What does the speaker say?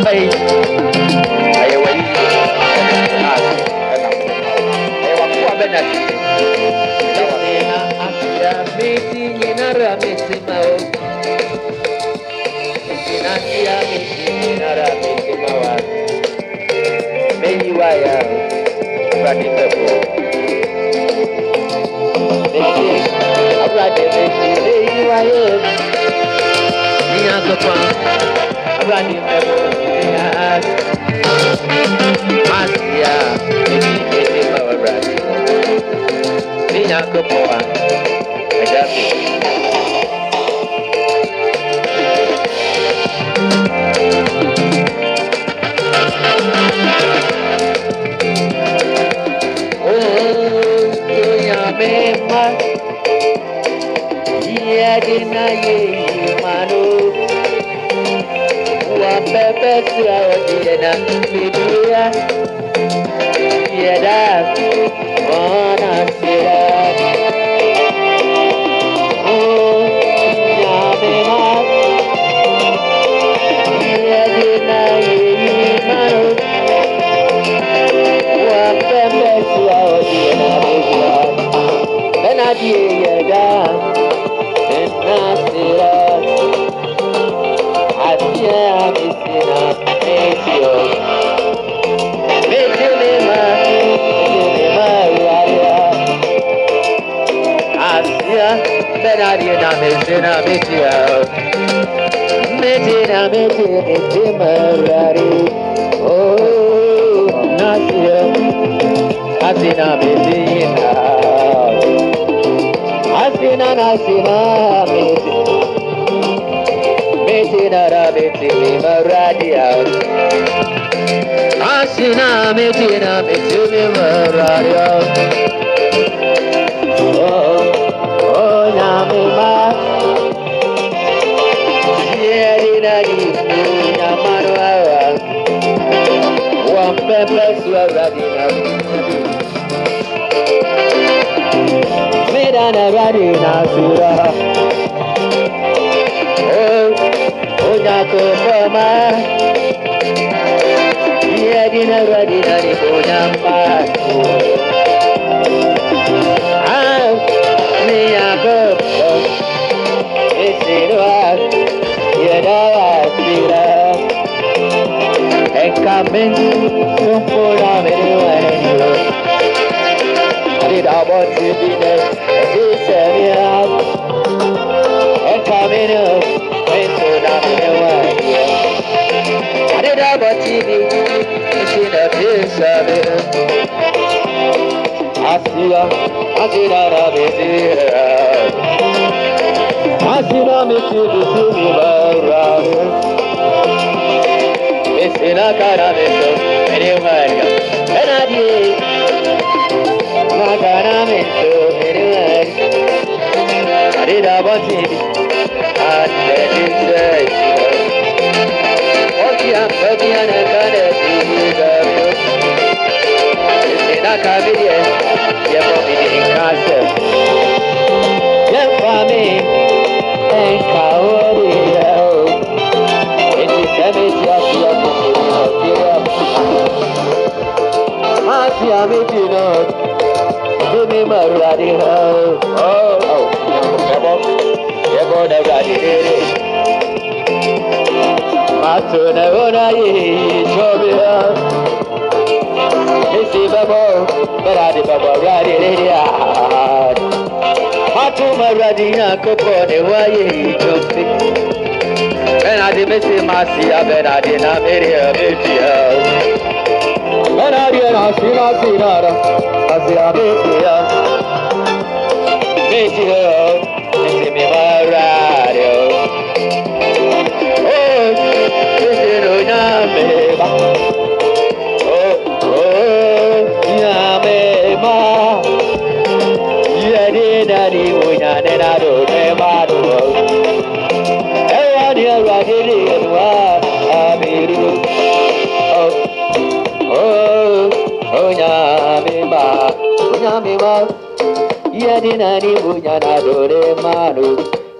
bay ay way ay wa ku Benard na asya meti nyinara meti mao sinantia meti nyinara meti mawa meyi waya bradi bebo meti abrade meti meyi waya niya kopa bradi bebo niya asya meti mawa bradi niya kopa ajabi Mema, yadina ye mano, wa pepe sira odina miduya, yada wana sira. Oh, yamema, yadina ye mano, wa pepe sira odina miduya. Benard yada enasira atia misina mesio metilema raria atia Benard yada mesina metina rari oh nasia atina mesina Asina meti nara meti maradia. Asina meti maradia. Oh namima. Yedina di namarwa. Wampepe suaradina. Medana radina sura. Oh nyako mama. Yedina radina di nyamba. Ah, nyako. Esirwa. Yedawa sira. Ekamen sumpura meruwa. About to be there, this area, and coming up, into that way. I did about TV, it's in a piece of it. I see ya, I did out of it. I see them, it's in the city, it's in a kind of it, anyway, and I did. Naganamento anyway. I did about it. I did say, oh, yeah, baby, and I got it. It's in a cabinet. Yeah, mommy didn't cast it. Yeah, for me, and Kaori. It's the cemetery of the Give me my radio. Oh, Ebo na radio. Mato na ona ye chobia. Missy babo, beradi babo radio. Mato ma radio kopo ne waye chobi. Benard missy masia Benard na meria media. Benard na sina. Asia media, it's me radio. Oh, this is Yameba. Oh, Yameba. Yadinari, Uyanado, Nemado. Everyone here, Radili, and Abiru. Oh, Yameba. Yadinari, Uyanado, Nemado.